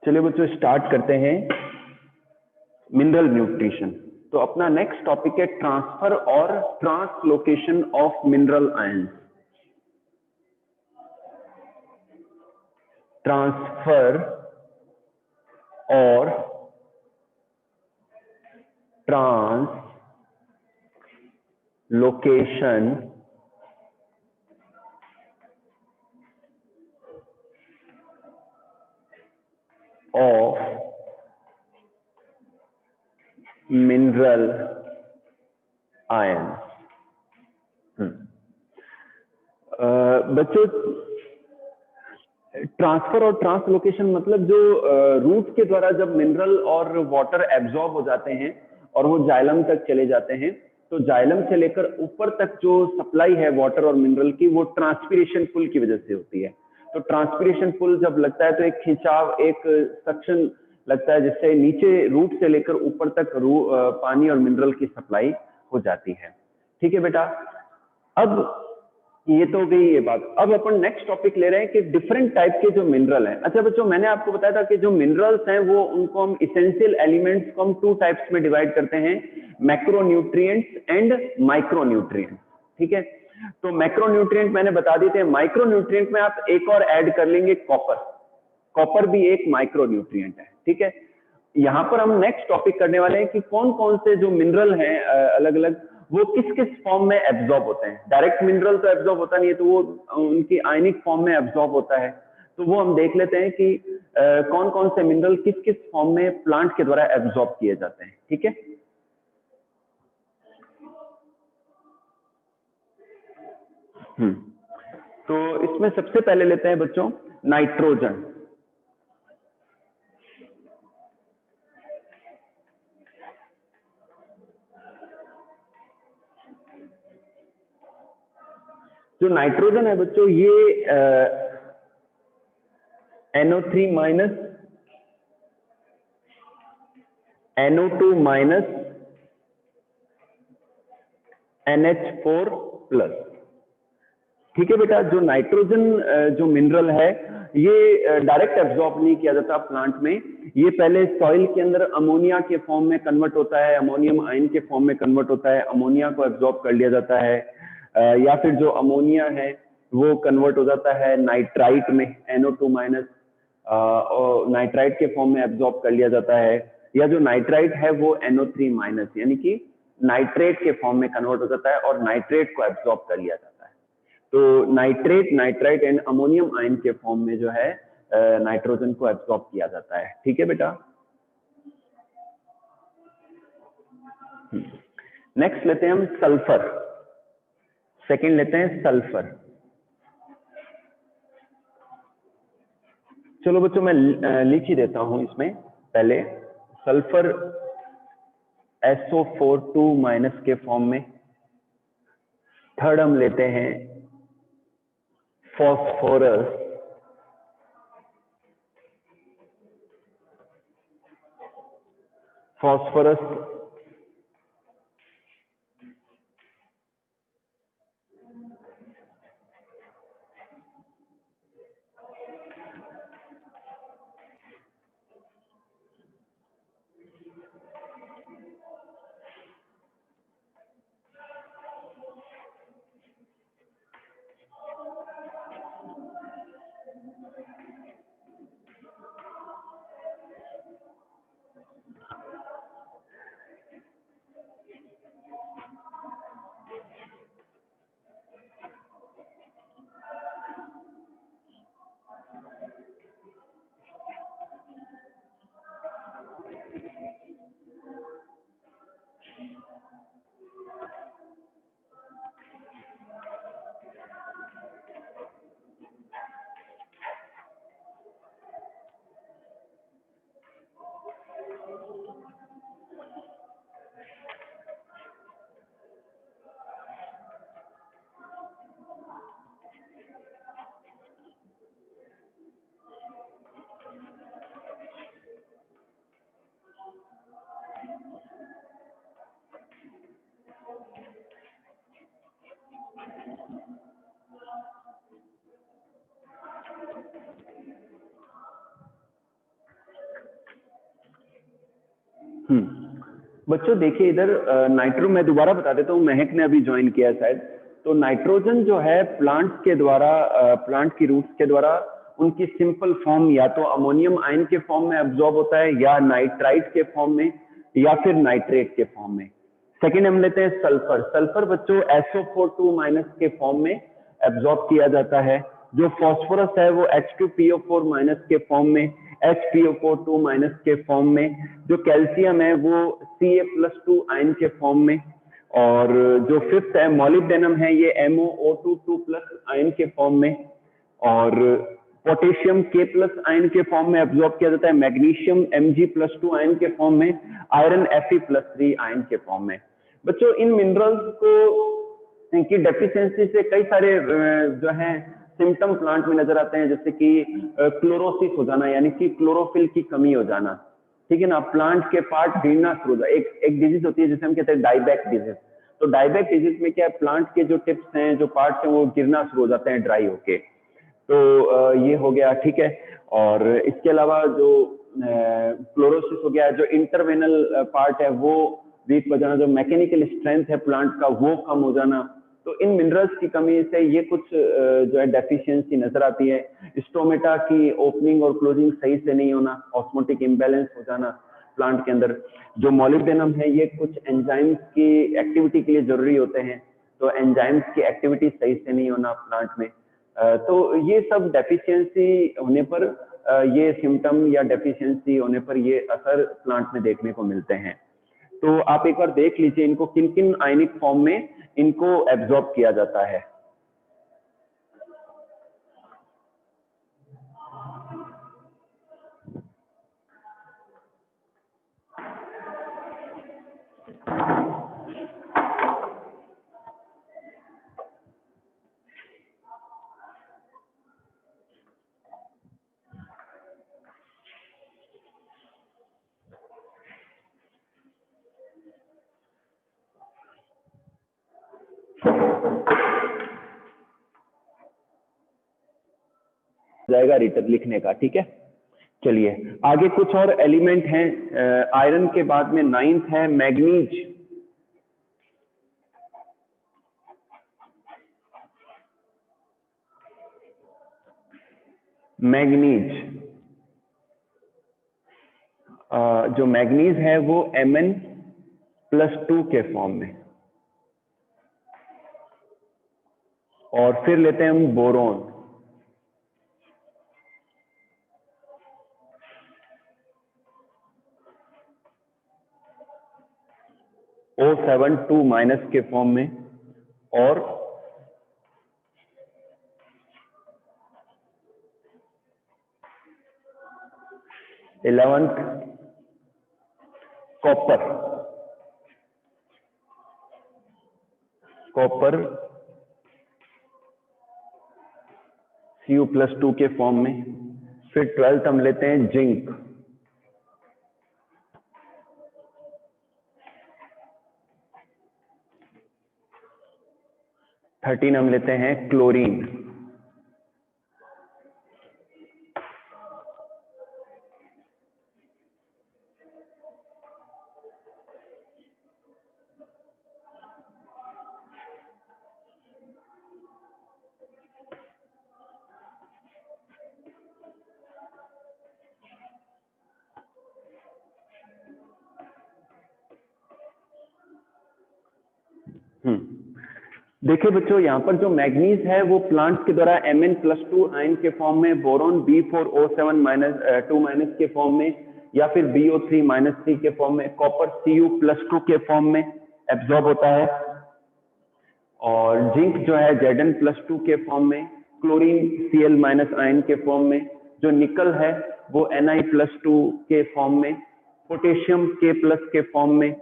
चलिए बच्चों स्टार्ट करते हैं मिनरल न्यूट्रिशन। तो अपना नेक्स्ट टॉपिक है ट्रांसफर और translocation of mineral ions. Transfer और ट्रांसलोकेशन ऑफ मिनरल आयंस। बच्चों ट्रांसफर और ट्रांसलोकेशन मतलब जो रूट के द्वारा जब मिनरल और वाटर एब्जॉर्ब हो जाते हैं और वो जाइलम तक चले जाते हैं, तो जाइलम से लेकर ऊपर तक जो सप्लाई है वाटर और मिनरल की, वो ट्रांसपीरेशन पुल की वजह से होती है। तो ट्रांसपीरेशन पुल जब लगता है तो एक खिंचाव, एक सक्शन लगता है, जिससे नीचे रूट से लेकर ऊपर तक पानी और मिनरल की सप्लाई हो जाती है। ठीक है बेटा, अब ये तो हो गई ये बात। अब अपन नेक्स्ट टॉपिक ले रहे हैं कि डिफरेंट टाइप के जो मिनरल हैं। अच्छा बच्चों, मैंने आपको बताया था कि जो मिनरल्स हैं वो उनको हम इसेंशियल एलिमेंट्स को हम 2 टाइप्स में डिवाइड करते हैं, मैक्रोन्यूट्रिएंट्स एंड माइक्रोन्यूट्रिएंट्स। ठीक है, तो मैक्रोन्यूट्रिएंट मैंने बता दिए थे। माइक्रोन्यूट्रिएंट में आप एक और ऐड कर लेंगे, कॉपर। कॉपर भी एक माइक्रोन्यूट्रिएंट है। ठीक है, यहाँ पर हम नेक्स्ट टॉपिक करने वाले हैं कि कौन कौन से जो मिनरल हैं अलग अलग, वो किस किस फॉर्म में एब्जॉर्ब होते हैं। डायरेक्ट मिनरल तो एब्जॉर्ब होता नहीं है, तो वो उनकी आयनिक फॉर्म में एब्जॉर्ब होता है। तो वो हम देख लेते हैं कि कौन कौन से मिनरल किस किस फॉर्म में प्लांट के द्वारा एब्जॉर्ब किए जाते हैं। ठीक है, तो इसमें सबसे पहले लेते हैं बच्चों नाइट्रोजन। जो नाइट्रोजन है बच्चों, ये NO3 minus, NO2 minus, NH4 plus. ठीक है बेटा, जो नाइट्रोजन जो मिनरल है ये डायरेक्ट एब्जॉर्ब नहीं किया जाता प्लांट में। ये पहले सॉइल के अंदर अमोनिया के फॉर्म में कन्वर्ट होता है, अमोनियम आयन के फॉर्म में कन्वर्ट होता है, अमोनिया को एब्जॉर्ब कर लिया जाता है, या फिर जो अमोनिया है वो कन्वर्ट हो जाता है नाइट्राइट में, NO2 माइनस, और नाइट्राइट के फॉर्म में एब्जॉर्ब कर लिया जाता है, या जो नाइट्राइट है वो NO3 माइनस यानी कि नाइट्रेट के फॉर्म में कन्वर्ट हो जाता है और नाइट्रेट को एब्जॉर्ब कर लिया जाता है। तो nitrate, nitrite and ammonium ion के फॉर्म में जो है नाइट्रोजन को एब्जॉर्ब किया जाता है। ठीक है बेटा, नेक्स्ट लेते हैं हम सल्फर। सेकंड लेते हैं सल्फर। चलो बच्चों मैं लिख ही देता हूं इसमें पहले। सल्फर SO4 माइनस के फॉर्म में। थर्ड हम लेते हैं फॉस्फोरस, फॉस्फोरस बच्चों देखिए इधर नाइट्रो, मैं दोबारा बता देता हूँ, महक ने अभी ज्वाइन किया है शायद। तो नाइट्रोजन जो है प्लांट के द्वारा, प्लांट की रूट्स के द्वारा उनकी सिंपल फॉर्म या तो अमोनियम आयन के फॉर्म में एब्जॉर्ब होता है, या नाइट्राइट के फॉर्म में, या फिर नाइट्रेट के फॉर्म में। सेकेंड हम लेते हैं सल्फर। सल्फर बच्चों SO4 के फॉर्म में एब्जॉर्ब किया जाता है। जो फॉस्फोरस है वो H2PO4- के फॉर्म में, HPO4 के फॉर्म में। जो कैल्शियम है वो Ca+2 आयन के फॉर्म में। और जो फिफ्थ है मॉलिब्डेनम है, ये MoO2 आयन के फॉर्म में। और पोटेशियम K+ आयन के फॉर्म में एब्जॉर्ब किया जाता है। मैग्नीशियम Mg+2 आयन के फॉर्म में। आयरन Fe+3 आयन के फॉर्म में। बच्चों इन मिनरल्स को इनकी डेफिशिएंसी से कई सारे जो है सिम्टम प्लांट में नजर आते हैं, जैसे कि क्लोरोसिस हो जाना, यानी कि क्लोरोफिल की कमी हो जाना, ठीक है ना। प्लांट के पार्ट गिरना शुरू हो जाए। एक डिजीज होती है जिसे हम कहते हैं डाइबैक डिजीज। तो डाइबैक डिजीज में क्या है, प्लांट के जो टिप्स हैं, जो पार्ट्स हैं, वो गिरना शुरू हो जाते हैं ड्राई होके। तो ये हो गया, ठीक है। और इसके अलावा जो क्लोरोसिस हो गया, जो इंटरवेनल पार्ट है वो वीक हो जाना, जो मैकेनिकल स्ट्रेंथ है प्लांट का वो कम हो जाना। तो इन मिनरल्स की कमी से ये कुछ जो है डेफिशिएंसी नजर आती है। स्टोमेटा की ओपनिंग और क्लोजिंग सही से नहीं होना, ऑस्मोटिक इम्बैलेंस हो जाना प्लांट के अंदर। जो मॉलिब्डेनम है ये कुछ एंजाइम्स की एक्टिविटी के लिए जरूरी होते हैं, तो एंजाइम्स की एक्टिविटी सही से नहीं होना प्लांट में। तो ये सब डेफिशिएंसी होने पर, ये सिम्टम या डेफिशिएंसी होने पर ये असर प्लांट में देखने को मिलते हैं। तो आप एक बार देख लीजिए इनको किन किन आयनिक फॉर्म में इनको एब्जॉर्ब किया जाता है। जाएगा रिटर्न लिखने का, ठीक है। चलिए आगे कुछ और एलिमेंट हैं। आयरन के बाद में 9th है मैग्नीज। मैग्नीज जो मैग्नीज है वो Mn+2 के फॉर्म में। और फिर लेते हैं हम बोरोन। O7(2- के फॉर्म में। और 11th कॉपर। कॉपर Cu+2 के फॉर्म में। फिर 12th हम लेते हैं जिंक। थर्टीन हम लेते हैं क्लोरीन। देखिए बच्चों यहाँ पर जो मैग्नीज है वो प्लांट के द्वारा Mn+2 आयन के फॉर्म में, बोरोन B4O7-2- के फॉर्म में, या फिर BO3-3 के फॉर्म में, कॉपर Cu+2 के फॉर्म में एब्जॉर्ब होता है। और जिंक जो है Zn+2 के फॉर्म में, क्लोरीन Cl- आयन के फॉर्म में, जो निकल है वो Ni+2 के फॉर्म में, पोटेशियम K+ के फॉर्म में,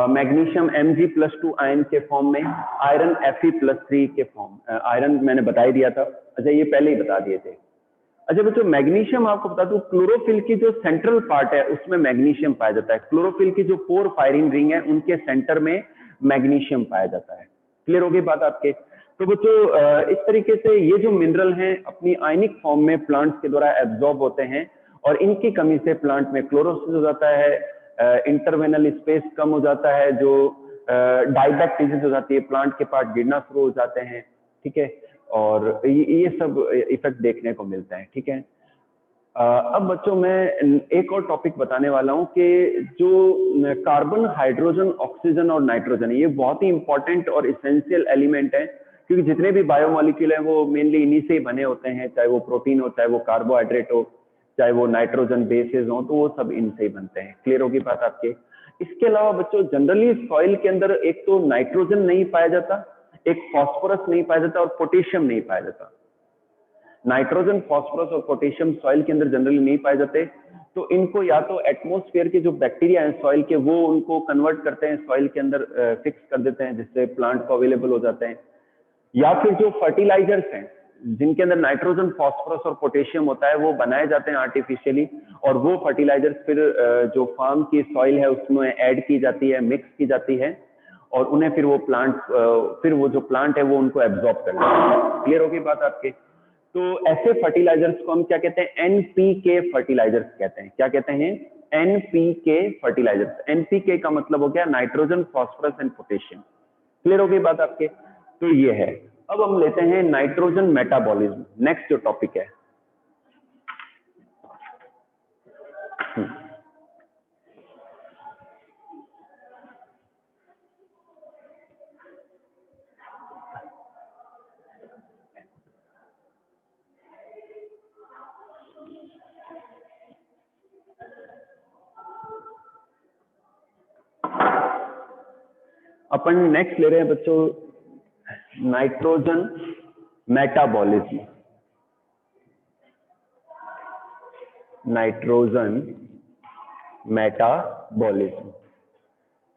मैग्नीशियम Mg+2 आयन के फॉर्म में, आयरन Fe+3 के फॉर्म। आयरन मैंने बता ही दिया था, अच्छा ये पहले ही बता दिए थे। अच्छा बच्चों मैग्नीशियम आपको बता दूं, क्लोरोफिल की जो सेंट्रल पार्ट है उसमें मैग्नीशियम पाया जाता है। क्लोरोफिल की जो 4 फायरिंग रिंग है उनके सेंटर में मैग्नीशियम पाया जाता है। क्लियर हो गई बात आपके। तो बच्चों इस तरीके से ये जो मिनरल हैं अपनी आयनिक फॉर्म में प्लांट्स के द्वारा एब्जॉर्ब होते हैं और इनकी कमी से प्लांट में क्लोरोसिस हो जाता है, इंटरवेनल स्पेस कम हो जाता है, जो डाइबैक डिजीज हो जाती है, प्लांट के पार्ट गिरना शुरू हो जाते हैं, ठीक है, और ये सब इफेक्ट देखने को मिलते हैं, ठीक है। अब बच्चों मैं एक और टॉपिक बताने वाला हूं कि जो कार्बन, हाइड्रोजन, ऑक्सीजन और नाइट्रोजन, ये बहुत ही इंपॉर्टेंट और इसेंशियल एलिमेंट है, क्योंकि जितने भी बायोमोलिक्यूल हैं वो मेनली इन्हीं से ही बने होते हैं, चाहे वो प्रोटीन हो, चाहे वो कार्बोहाइड्रेट हो, चाहे वो नाइट्रोजन बेसेस हो, तो वो सब इनसे ही बनते हैं। क्लियर होगी बात आपके? इसके अलावा बच्चों जनरली सॉइल के अंदर एक तो नाइट्रोजन नहीं पाया जाता, एक फॉस्फोरस नहीं पाया जाता और पोटेशियम नहीं पाया जाता। नाइट्रोजन, फास्फोरस और पोटेशियम सॉइल के अंदर जनरली नहीं पाए जाते, तो इनको या तो एटमॉस्फेयर के जो बैक्टीरिया हैं सॉइल के, वो उनको कन्वर्ट करते हैं सॉइल के अंदर, फिक्स कर देते हैं, जिससे प्लांट को अवेलेबल हो जाते हैं, या फिर जो फर्टिलाइजर्स हैं जिनके अंदर नाइट्रोजन, फास्फोरस और पोटेशियम होता है, वो बनाए जाते हैं आर्टिफिशियली, और वो फर्टिलाइजर्स फिर जो फार्म की सॉइल है उसमें ऐड की जाती है, मिक्स की जाती है, और उन्हें फिर वो प्लांट, फिर वो जो प्लांट है वो उनको एब्जॉर्ब कर लेता है। क्लियर होगी बात आपके? तो ऐसे फर्टिलाइजर्स को हम क्या कहते हैं? एनपीके फर्टिलाइजर्स कहते हैं। क्या कहते हैं? NPK fertilisers. एनपीके का मतलब हो गया nitrogen, phosphorus and potassium. Clear हो गई बात आपके? तो ये है। अब हम लेते हैं नाइट्रोजन मेटाबॉलिज्म, नेक्स्ट जो टॉपिक है। अपन नेक्स्ट ले रहे हैं बच्चों नाइट्रोजन मेटाबॉलिज्म। नाइट्रोजन मेटाबॉलिज्म,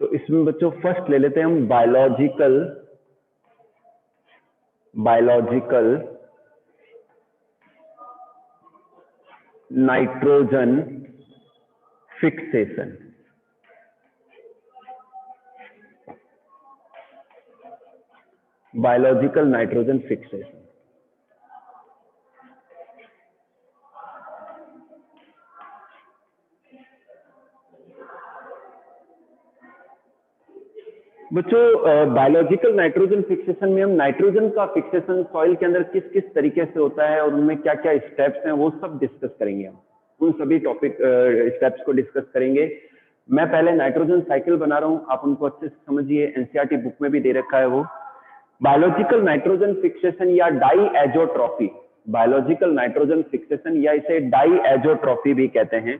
तो इसमें बच्चों फर्स्ट ले लेते हैं हम biological nitrogen fixation. Biological nitrogen fixation. बच्चों बायोलॉजिकल नाइट्रोजन फिक्सेशन में हम नाइट्रोजन का फिक्सेशन सॉइल के अंदर किस किस तरीके से होता है और उनमें क्या क्या स्टेप्स हैं वो सब डिस्कस करेंगे। हम उन सभी टॉपिक स्टेप्स को डिस्कस करेंगे। मैं पहले नाइट्रोजन साइकिल बना रहा हूं, आप उनको अच्छे से समझिए, एनसीईआरटी बुक में भी दे रखा है वो। बायोलॉजिकल नाइट्रोजन फिक्सेशन या diazotrophy, biological nitrogen fixation या इसे डाई एजोट्रॉफी भी कहते हैं,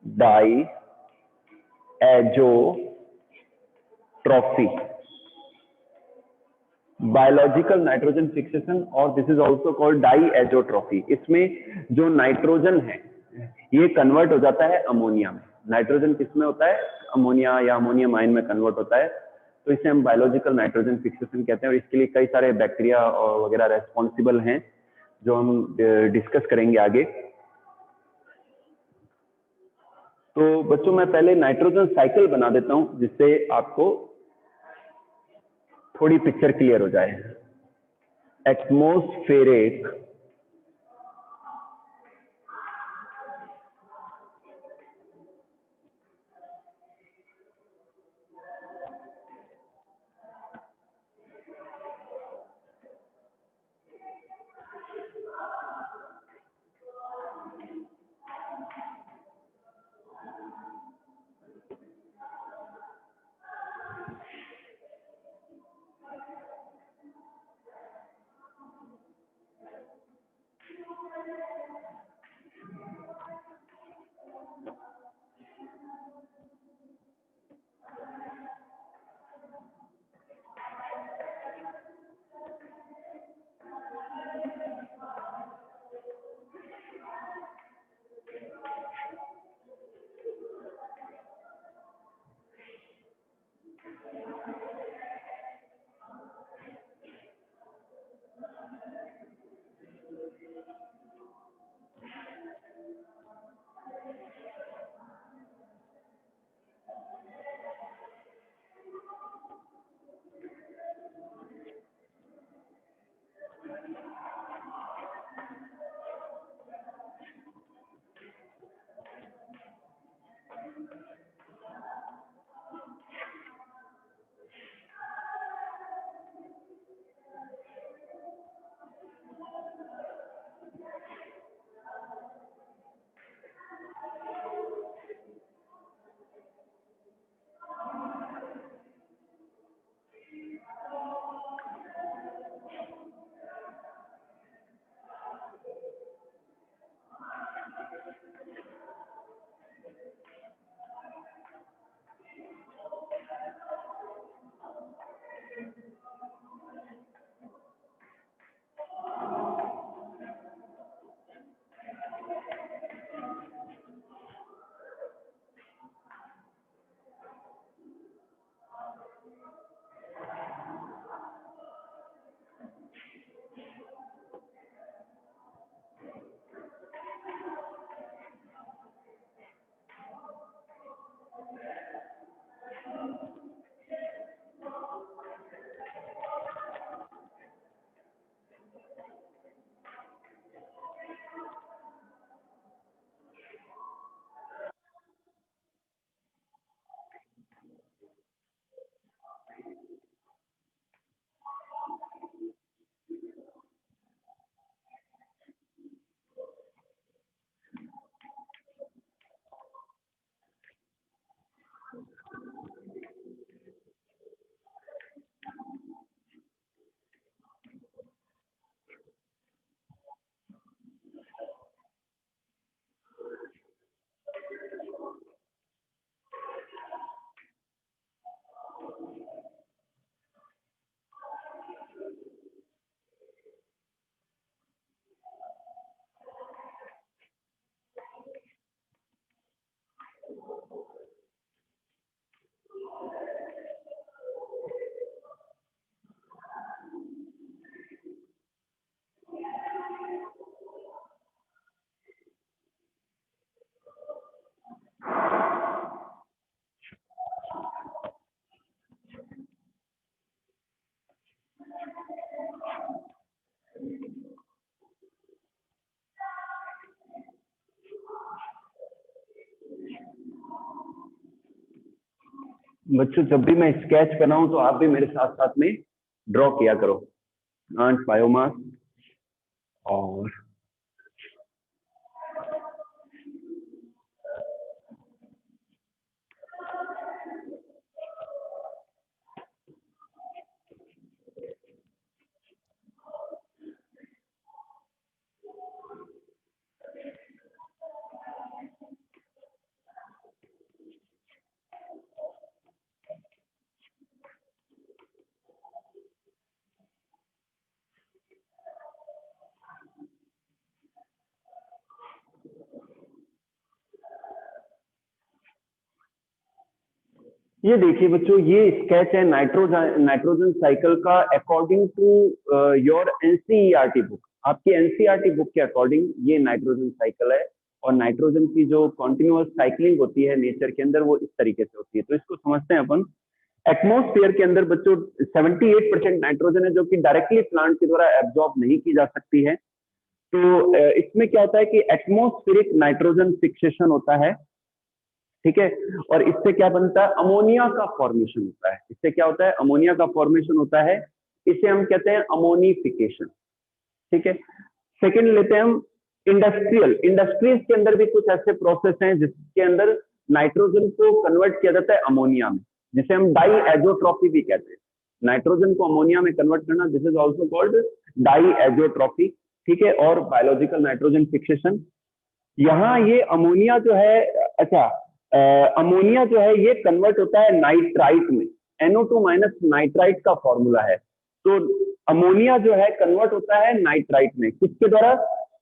diazotrophy, biological nitrogen fixation, और this is also called diazotrophy. इसमें जो नाइट्रोजन है ये कन्वर्ट हो जाता है अमोनिया में। नाइट्रोजन किसमें होता है? अमोनिया या अमोनियम आयन में कन्वर्ट होता है, तो इसे हम बायोलॉजिकल नाइट्रोजन फिक्सेशन कहते हैं। और इसके लिए कई सारे बैक्टीरिया और वगैरह रेस्पॉन्सिबल हैं जो हम डिस्कस करेंगे आगे। तो बच्चों मैं पहले नाइट्रोजन साइकिल बना देता हूं जिससे आपको थोड़ी पिक्चर क्लियर हो जाए। एटमॉस्फेरिक बच्चों जब भी मैं स्केच बनाऊं तो आप भी मेरे साथ साथ में ड्रॉ किया करो। प्लांट बायोमास और ये देखिए बच्चों, ये स्केच है नाइट्रोजन नाइट्रोजन साइकिल का according to your NCERT book. आपकी एनसीईआरटी बुक के अकॉर्डिंग ये नाइट्रोजन साइकिल है। और नाइट्रोजन की जो कॉन्टिन्यूअस साइकिलिंग होती है नेचर के अंदर वो इस तरीके से होती है। तो इसको समझते हैं अपन। एटमोस्फेयर के अंदर बच्चों 78% नाइट्रोजन है जो कि डायरेक्टली प्लांट के द्वारा एब्जॉर्ब नहीं की जा सकती है। तो इसमें क्या होता है कि एटमोस्फेरिक नाइट्रोजन फिक्सेशन होता है, ठीक है। और इससे क्या बनता है, अमोनिया का फॉर्मेशन होता है। इससे क्या होता है, अमोनिया का फॉर्मेशन होता है। इसे हम कहते हैं अमोनिफिकेशन, ठीक है। सेकंड लेते हैं हम इंडस्ट्रियल। इंडस्ट्रीज के अंदर भी कुछ ऐसे प्रोसेस हैं जिसके अंदर नाइट्रोजन को कन्वर्ट किया जाता है अमोनिया में, जिसे हम डाई एजोट्रॉफी भी कहते हैं। नाइट्रोजन को अमोनिया में कन्वर्ट करना, this is also called diazotrophy, ठीक है। और बायोलॉजिकल नाइट्रोजन फिक्सेशन। यहाँ ये अमोनिया जो है, अच्छा, अमोनिया जो है ये कन्वर्ट होता है नाइट्राइट में। NO2 माइनस नाइट्राइट का फॉर्मूला है। तो अमोनिया जो है कन्वर्ट होता है नाइट्राइट में, किसके द्वारा,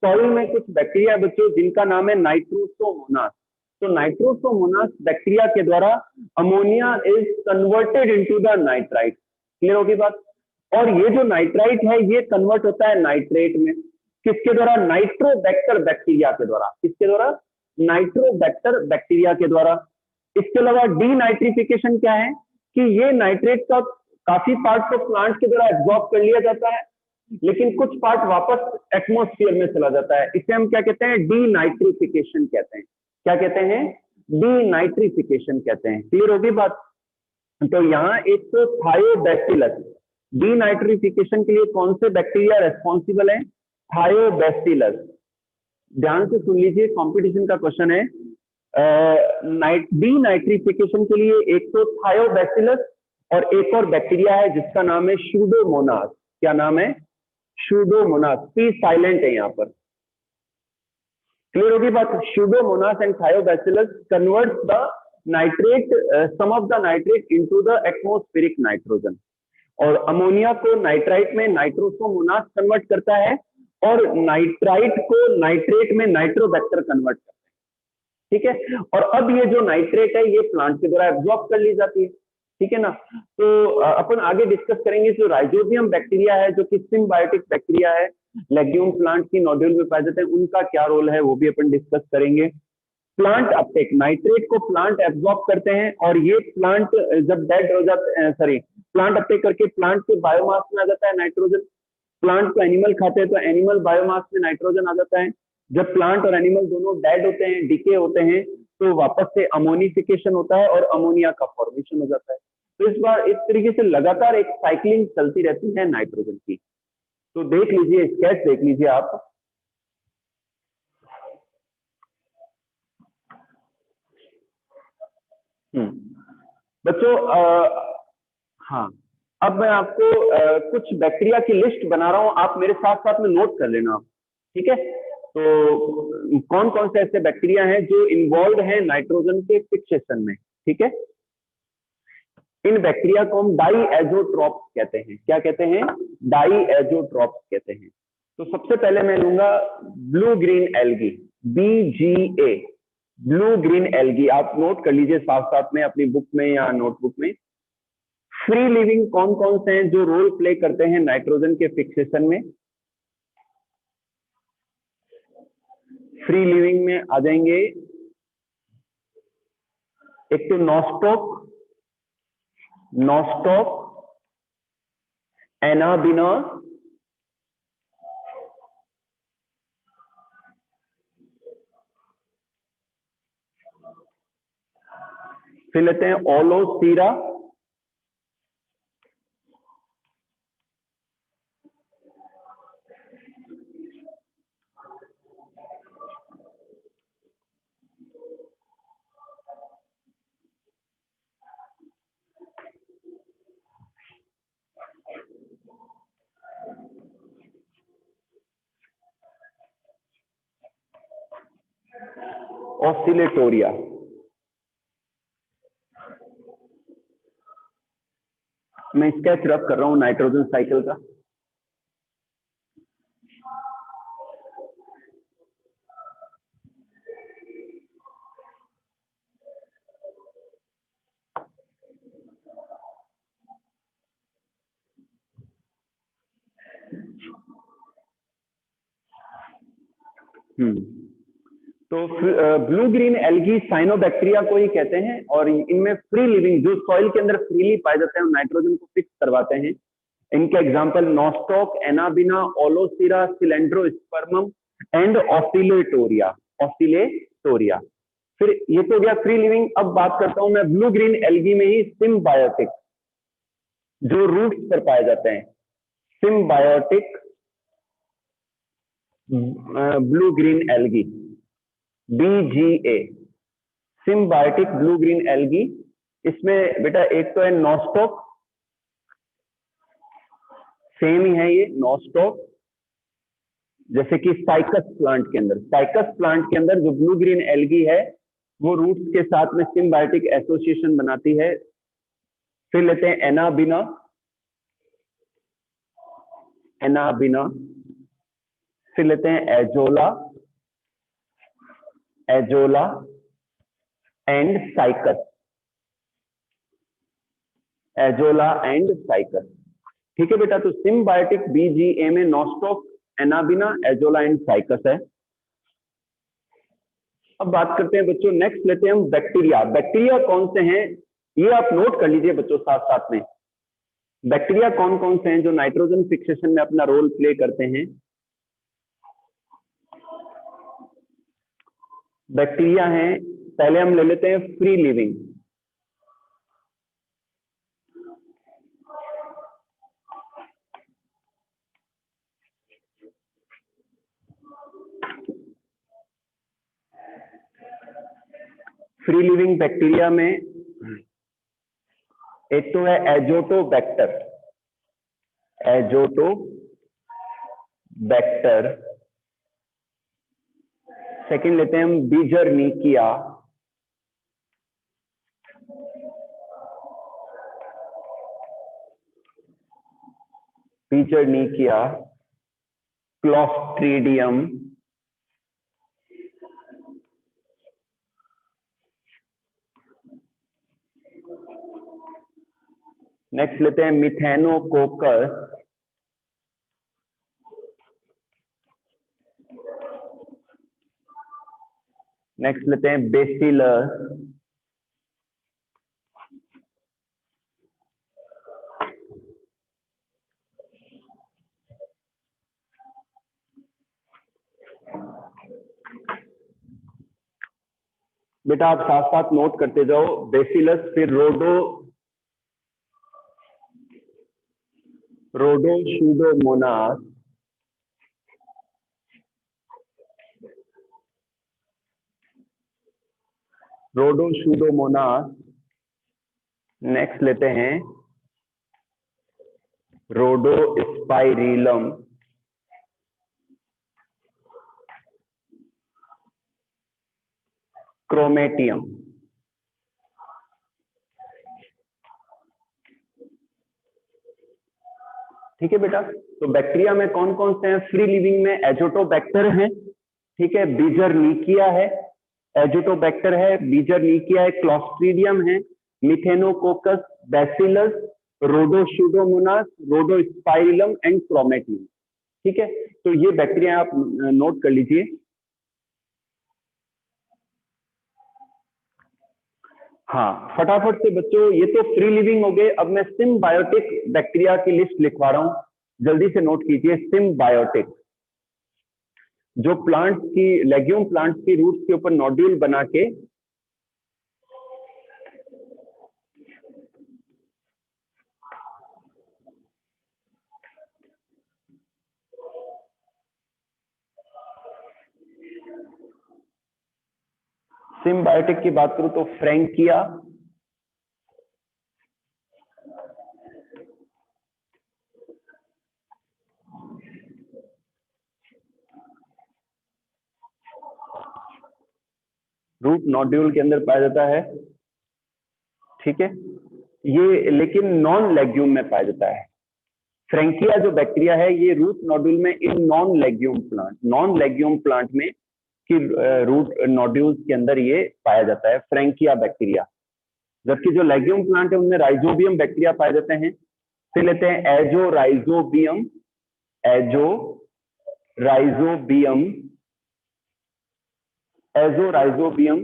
सॉइल में कुछ बैक्टीरिया बच्चों जिनका नाम है नाइट्रोसोमोनास। तो नाइट्रोसोमोनास बैक्टीरिया के द्वारा ammonia is converted into the nitrite. Clear होगी बात। और ये जो नाइट्राइट है ये कन्वर्ट होता है नाइट्रेट में, किसके द्वारा, नाइट्रोबैक्टर बैक्टीरिया के द्वारा। किसके द्वारा, नाइट्रोबैक्टर बैक्टीरिया के द्वारा। इसके अलावा डीनाइट्रिफिकेशन क्या है कि ये नाइट्रेट का काफी पार्ट तो प्लांट के द्वारा एब्जॉर्ब कर लिया जाता है, लेकिन कुछ पार्ट वापस एटमोस्फियर में चला जाता है। इसे हम क्या कहते हैं, डीनाइट्रिफिकेशन कहते हैं। क्या कहते हैं, डीनाइट्रिफिकेशन कहते हैं। क्लियर होगी बात। तो यहाँ एक तो थायोबैसिलस, डीनाइट्रिफिकेशन के लिए कौन से बैक्टीरिया रेस्पॉन्सिबल है, थायोबैसिलस। ध्यान से सुन लीजिए, कंपटीशन का क्वेश्चन है। डीनाइट्रिफिकेशन के लिए एक तो थायोबैसिलस और एक और बैक्टीरिया है जिसका नाम है शूडोमोनास। क्या नाम है, शूडोमोनास। पी साइलेंट है यहाँ पर। क्लियर होगी बात। Pseudomonas and Thiobacillus converts the nitrate, some of the nitrate into the atmospheric nitrogen. और अमोनिया को नाइट्राइट में नाइट्रोसोमोनास कन्वर्ट करता है और नाइट्राइट को नाइट्रेट में नाइट्रोबैक्टर कन्वर्ट करता है, ठीक है। और अब ये जो नाइट्रेट है ये प्लांट के द्वारा एब्जॉर्ब कर ली जाती है, ठीक है ना। तो अपन आगे डिस्कस करेंगे जो राइजोबियम बैक्टीरिया है जो कि सिम्बायोटिक बैक्टीरिया है, लेग्यूम प्लांट की नोड्यूल में पाए जाते हैं, उनका क्या रोल है वो भी अपन डिस्कस करेंगे। प्लांट अपटेक, नाइट्रेट को प्लांट एब्जॉर्ब करते हैं और ये प्लांट जब डेड हो जाते हैं, सॉरी, प्लांट अपटेक करके प्लांट के बायोमास में आ जाता है नाइट्रोजन। प्लांट को एनिमल खाते हैं तो एनिमल बायोमास में नाइट्रोजन आ जाता है। जब प्लांट और एनिमल दोनों डेड होते हैं, डिके होते हैं, तो वापस से अमोनिफिकेशन होता है और अमोनिया का फॉर्मेशन हो जाता है। तो इस बार इस तरीके से लगातार एक साइक्लिंग चलती रहती है नाइट्रोजन की। तो देख लीजिए, स्केच देख लीजिए आप। बच्चों हाँ, अब मैं आपको कुछ बैक्टीरिया की लिस्ट बना रहा हूं, आप मेरे साथ साथ में नोट कर लेना, ठीक है। तो कौन कौन से ऐसे बैक्टीरिया हैं जो इन्वॉल्व हैं नाइट्रोजन के फिक्सेशन में, ठीक है। इन बैक्टीरिया को हम डाई एजोट्रॉप्स कहते हैं। क्या कहते हैं, डाई एजोट्रॉप्स कहते हैं। तो सबसे पहले मैं लूंगा blue green algae, BGA, blue green algae. आप नोट कर लीजिए साथ साथ में अपनी बुक में या नोटबुक में। फ्री लिविंग कौन कौन से हैं जो रोल प्ले करते हैं नाइट्रोजन के फिक्सेशन में, फ्री लिविंग में आ जाएंगे। एक तो नॉस्टॉक, नॉस्टॉक, एनाबिना, फिर लेते हैं ओलोसीरा, ऑसिलेटोरिया। मैं स्केच रफ कर रहा हूं नाइट्रोजन साइकिल का। तो ब्लू ग्रीन एल्गी साइनोबैक्टीरिया को ही कहते हैं, और इनमें फ्री लिविंग जो सॉइल के अंदर फ्रीली पाए जाते हैं नाइट्रोजन को फिक्स करवाते हैं। इनके example Nostoc, Anabaena, Aulosira, Cylindrospermum and Oscillatoria. Oscillatoria. फिर ये तो हो गया फ्री लिविंग। अब बात करता हूं मैं ब्लू ग्रीन एल्गी में ही सिम्बायोटिक, जो रूट्स पर पाए जाते हैं। Symbiotic blue green algae, BGA, symbiotic blue green algae. इसमें बेटा एक तो है नॉस्टॉक, सेम ही है ये नॉस्टॉक, जैसे कि साइकस प्लांट के अंदर। साइकस प्लांट के अंदर जो ब्लू ग्रीन एल्गी है वो रूट्स के साथ में सिम्बायोटिक एसोसिएशन बनाती है। फिर लेते हैं एनाबिना, एनाबिना। फिर लेते हैं azolla, azolla and cycas, azolla and cycas. ठीक है बेटा, तो सिम्बायोटिक BGA में nostoc, Anabaena, azolla and cycas है। अब बात करते हैं बच्चों, नेक्स्ट लेते हैं हम बैक्टीरिया। बैक्टीरिया कौन से हैं ये आप नोट कर लीजिए बच्चों साथ साथ में। बैक्टीरिया कौन कौन से हैं जो नाइट्रोजन फिक्सेशन में अपना रोल प्ले करते हैं। बैक्टीरिया हैं, पहले हम ले लेते हैं free living. Free living bacteria में एक तो है एजोटोबैक्टर, एजोटोबैक्टर। सेकंड लेते हैं हम बीजरनीकिया, बीजरनीकिया, क्लोस्ट्रीडियम, नेक्स्ट लेते हैं मिथेनोकोकस, नेक्स्ट लेते हैं बेसिलस, बेटा आप साथ साथ नोट करते जाओ। बेसिलस, फिर रोडोशूडोमोनास, रोडोशूडोमोनास। नेक्स्ट लेते हैं रोडोस्पाइरिलम, क्रोमेटियम। ठीक है बेटा, तो बैक्टीरिया में कौन कौन से हैं फ्री लिविंग में। एजोटोबैक्टर है, ठीक है, बीजरनीकिया है, एजोटोबैक्टर है, बीजरनीकिया है, क्लोस्ट्रीडियम है, मिथेनोकोकस, बैसिलस, रोडोशूडोमोनास, रोडोस्पाइरिलम एंड क्रोमेटियम। ठीक है, तो ये बैक्टीरिया आप नोट कर लीजिए। हाँ फटाफट से बच्चों, ये तो फ्री लिविंग हो गए। अब मैं सिम्बायोटिक बैक्टीरिया की लिस्ट लिखवा रहा हूं, जल्दी से नोट कीजिए। सिम्बायोटिक, जो प्लांट्स की, लेग्यूम प्लांट्स की रूट्स के ऊपर नोड्यूल बना के सिम्बायोटिक की बात करूं तो फ्रैंकिया, रूट नोड्यूल के अंदर पाया जाता है, ठीक है। ये लेकिन नॉन लेग्यूम में पाया जाता है। फ्रैंकिया जो बैक्टीरिया है ये रूट नोड्यूल में इन नॉन लेग्यूम प्लांट में कि रूट नोड्यूल्स के अंदर ये पाया जाता है फ्रैंकिया बैक्टीरिया। जबकि जो लेग्यूम प्लांट है उनमें राइजोबियम बैक्टीरिया पाए जाते हैं। फिर लेते हैं एजोराइजोबियम, एजोराइजोबियम, एजोराइजोबियम,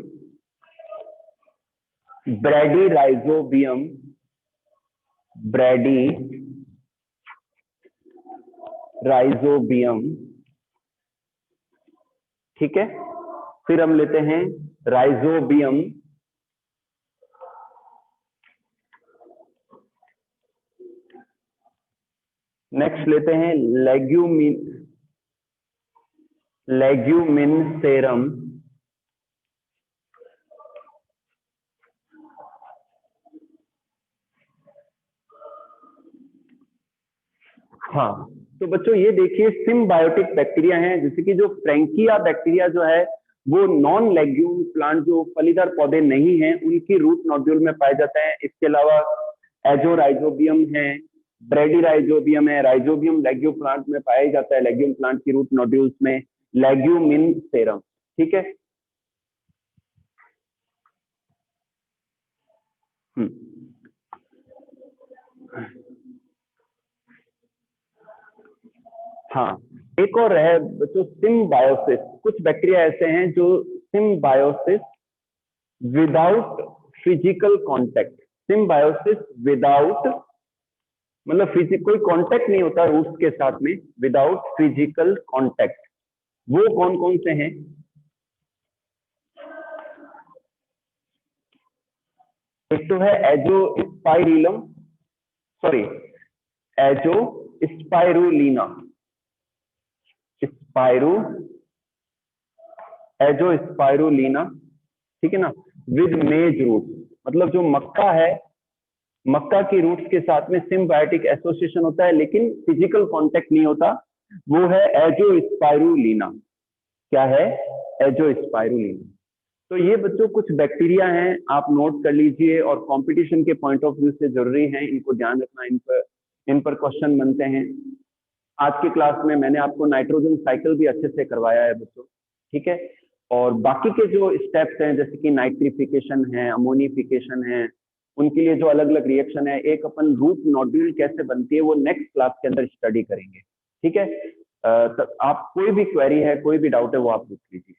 ब्रैडीराइजोबियम, ब्रैडीराइजोबियम, ठीक है। फिर हम लेते हैं राइजोबियम, नेक्स्ट लेते हैं लेग्यूमिनसेरम, हाँ। तो बच्चों ये देखिए सिम्बायोटिक बैक्टीरिया हैं, जैसे कि जो फ्रैंकिया बैक्टीरिया जो है वो नॉन लेग्यूम प्लांट जो फलीदार पौधे नहीं हैं उनकी रूट नोड्यूल में पाए जाते हैं। इसके अलावा एजोराइजोबियम है, ब्रैडीराइजोबियम है, राइजोबियम लेग्यूम प्लांट में पाया जाता है, लेग्यूम प्लांट की रूट नोड्यूल्स में लेग्यूमिनसेरम, ठीक है। हाँ, एक और है बच्चों सिम्बायोसिस। कुछ बैक्टीरिया ऐसे हैं जो symbiosis without physical contact, symbiosis without मतलब कोई कांटेक्ट नहीं होता रूट्स के साथ में, विदाउट फिजिकल कांटेक्ट, वो कौन कौन से हैं? एक तो है एजोस्पाइरिलम, सॉरी एजोस्पाइरुलिना, एजोस्पाइरुलिना, ठीक है ना, विद मेज रूट। मतलब जो मक्का है, मक्का की रूट्स के साथ में सिम्बायोटिक एसोसिएशन होता है लेकिन फिजिकल कांटेक्ट नहीं होता, वो है एजोस्पाइरुलिना। क्या है? एजोस्पाइरुलिना। तो ये बच्चों कुछ बैक्टीरिया हैं, आप नोट कर लीजिए और कंपटीशन के पॉइंट ऑफ व्यू से जरूरी है, इनको ध्यान रखना, इन पर क्वेश्चन बनते हैं। आज की क्लास में मैंने आपको नाइट्रोजन साइकिल भी अच्छे से करवाया है बच्चों, ठीक है। और बाकी के जो स्टेप्स हैं जैसे कि नाइट्रिफिकेशन है, अमोनिफिकेशन है, उनके लिए जो अलग अलग रिएक्शन है, एक अपन रूट नोड्यूल कैसे बनती है वो नेक्स्ट क्लास के अंदर स्टडी करेंगे, ठीक है। तो आप कोई भी क्वेरी है, कोई भी डाउट है वो आप पूछ लीजिए।